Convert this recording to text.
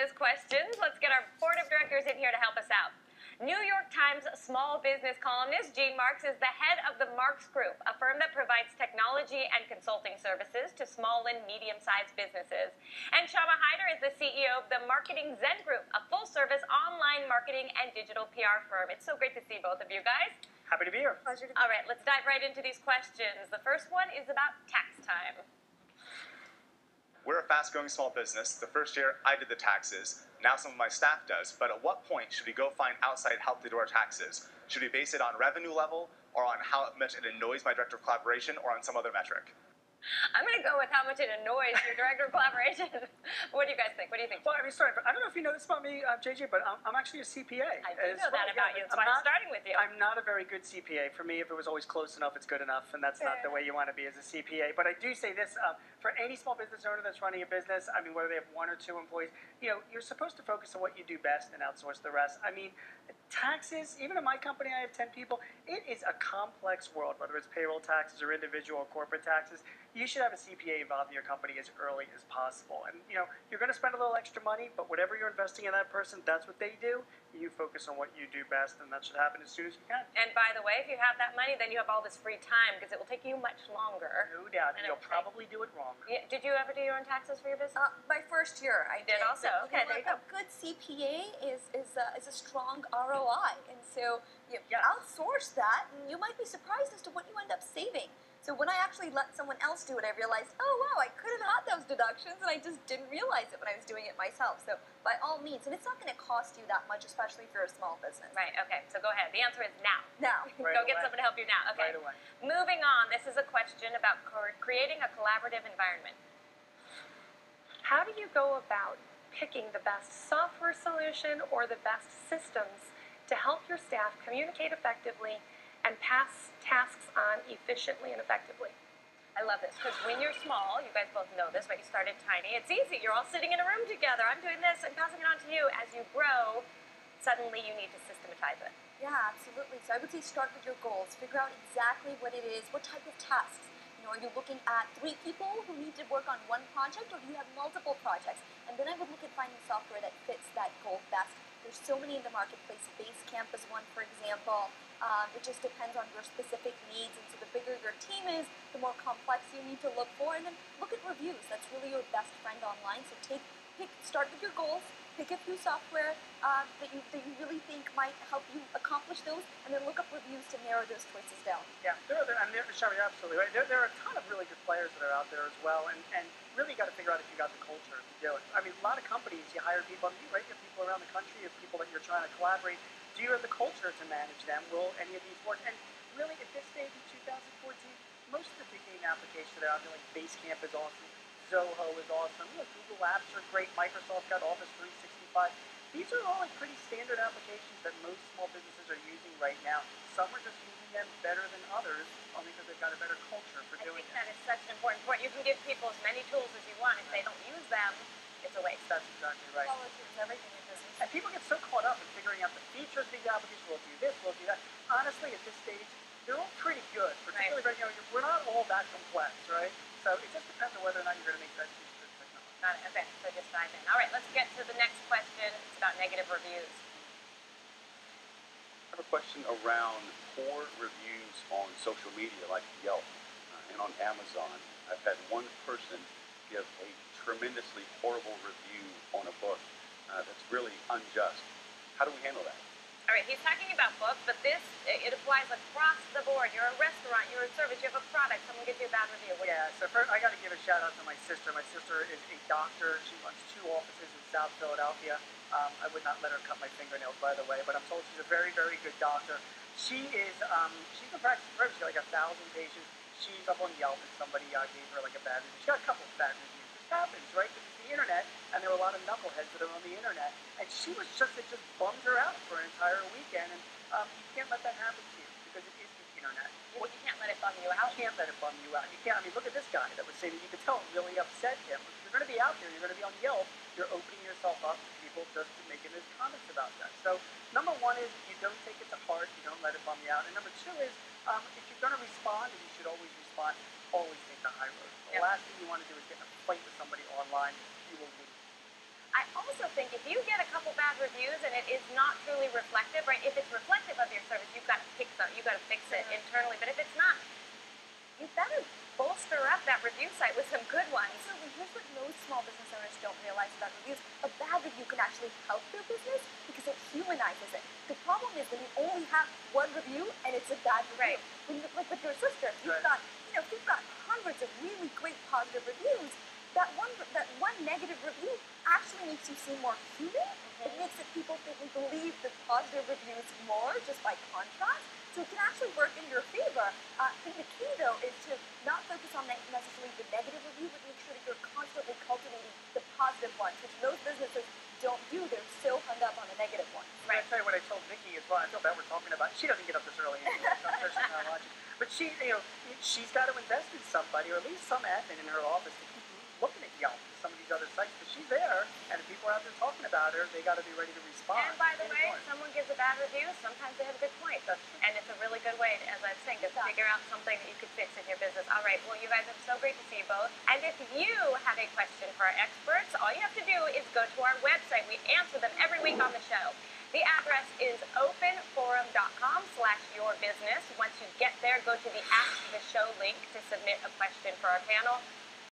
business questions. Let's get our board of directors in here to help us out. New York Times small business columnist Gene Marks is the head of the Marks Group, a firm that provides technology and consulting services to small and medium-sized businesses. And Shama Hyder is the CEO of the Marketing Zen Group, a full-service online marketing and digital PR firm. It's so great to see both of you guys. Happy to be here. Pleasure to be here. All right, let's dive right into these questions. The first one is about tax time. We're a fast-growing small business. The first year, I did the taxes. Now some of my staff does. But at what point should we go find outside help to do our taxes? Should we base it on revenue level, or on how much it annoys my director of collaboration, or on some other metric? I'm going to go with how much it annoys your director of collaboration. What do you guys think? What do you think? Well, I mean, sorry, but I don't know if you know this about me, JJ, but I'm actually a CPA. I do know that about you. That's why I'm starting with you. I'm not a very good CPA. For me, if it was always close enough, it's good enough, and that's not the way you want to be as a CPA. But I do say this, for any small business owner that's running a business, I mean, whether they have one or two employees, you know, you're supposed to focus on what you do best and outsource the rest. I mean, taxes, even in my company, I have 10 people. It is a complex world, whether it's payroll taxes or individual or corporate taxes. You should have a CPA involved in your company as early as possible. And, you know, you're going to spend a little extra money, but whatever you're investing in that person, that's what they do. You focus on what you do best, and that should happen as soon as you can. And by the way, if you have that money, then you have all this free time, because it will take you much longer. No doubt. And you'll probably do it wrong. Yeah. Did you ever do your own taxes for your business? My first year, I did. Also, but, okay, there you go. A good CPA is a strong ROI, and so you outsource that, and you might be surprised as to what you end up saving. So when I actually let someone else do it, I realized, oh wow, I could have had those deductions, and I just didn't realize it when I was doing it myself. So by all means, and it's not going to cost you that much, especially if you're a small business. Right. Okay. So go ahead. The answer is now. Now. Go get someone to help you now. Okay. Right away. Moving on. This is a question about creating a collaborative environment. How do you go about picking the best software solution or the best systems to help your staff communicate effectively and pass tasks on efficiently and effectively? I love this, because when you're small, you guys both know this, but you started tiny, it's easy. You're all sitting in a room together. I'm doing this and passing it on to you. As you grow, suddenly you need to systematize it. Yeah, absolutely. So I would say start with your goals. Figure out exactly what it is, what type of tasks. You know, are you looking at 3 people who need to work on one project, or do you have multiple projects? And then I would look at finding software that fits that goal best. There's so many in the marketplace. Basecamp is one, for example. It just depends on your specific needs, and so the bigger your team is, the more complex you need to look for. And then look at reviews. That's really your best friend online. So start with your goals. Pick a few software that you really think might help you accomplish those, and then look up reviews to narrow those choices down. Yeah, Shama, you're absolutely right. There are a ton of really good players that are out there as well, and really got to figure out if you got the culture to do it. I mean, a lot of companies, you hire people, you have people around the country, you have people that you're trying to collaborate. Do you have the culture to manage them? Will any of these work? And really, at this stage in 2014, most of the big name applications that are out there, like Basecamp is awesome, Zoho is awesome, Google Apps are great, Microsoft got Office 365. These are all like pretty standard applications that most small businesses are using right now. Some are just using them better than others, only because they've got a better culture for doing it. I think that is such an important point. You can give people as many tools as you want. If they don't use them, it's a waste. That's exactly right. Politics, everything in business. And people get so caught up in figuring out the features of these applications. We'll do this, we'll do that. Honestly, at this stage, they're all pretty good. Particularly right now, we're not all that complex, right? So it just depends on whether or not you're going to make that use of this technology. Got it. Okay, so just dive in. All right, let's get to the next question. It's about negative reviews. I have a question around poor reviews on social media like Yelp and on Amazon. I've had one person give a tremendously horrible review on a book that's really unjust. How do we handle that? All right, he's talking about books, but it applies across the board. You're a restaurant, you're a service, you have a product, someone gives you a bad review. So first, I got to give a shout out to my sister. My sister is a doctor. She runs 2 offices in South Philadelphia. I would not let her cut my fingernails, by the way, but I'm told she's a very, very good doctor. She's been practicing forever. She's got like 1,000 patients. She's up on Yelp, and somebody gave her like a bad review. She got a couple of bad reviews. This happens, right? Because it's the internet, and there are a lot of knuckleheads that are on the internet. And it just bummed her out for an entire weekend. And you can't let that happen to you, because it is the internet. You can't let it bum you out. You can't let it bum you out. You can't. I mean, look at this guy that was saying that you could tell it really upset him. If you're going to be out there, you're going to be on Yelp, you're opening yourself up to people just making those comments about that. So number 1 is you don't take it to heart. You don't let it bum you out. And number 2 is if you're going to respond, and you should always respond, always take the high road. The last thing you want to do is get in a fight with somebody online. You will lose. I also think if you get a couple bad reviews and it is not truly reflective, right? If it's reflective of your service, you've got to fix it internally. But if it's not, you better bolster up that review site with some good ones. Absolutely. Here's what most small business owners don't realize about reviews. A bad review can actually help their business because it humanizes it. The problem is when you only have one review and it's a bad review. Right. When you, like with your sister, if you've got, if you've got hundreds of really great positive reviews, that one negative review actually makes you seem more human. It makes it people believe the positive reviews more just by contrast. So it can actually work in your favor. I think the key though is to not focus on necessarily the negative review, but make sure that you're constantly cultivating the positive ones, which most businesses don't do. They're so hung up on the negative ones. Right. I tell you what I told Vicky as well. I feel bad we're talking about. She doesn't get up this early anyway, so I'm sure she's not watching. But she's got to invest in somebody, or at least some admin in her office to keep looking at Yelp and some of these other sites. Because she's there, and if people are out there talking about her, they got to be ready to respond. And by the way, someone gives a bad review, sometimes they have a good point. That's true. And it's a really good way, as I was saying, to figure out something that you could fix in your business. All right, well, you guys, it's so great to see you both. And if you have a question for our experts, all you have to do is go to our website. We answer them every week on the show. The address is openforum.com/yourbusiness. Once you get there, go to the Ask the Show link to submit a question for our panel.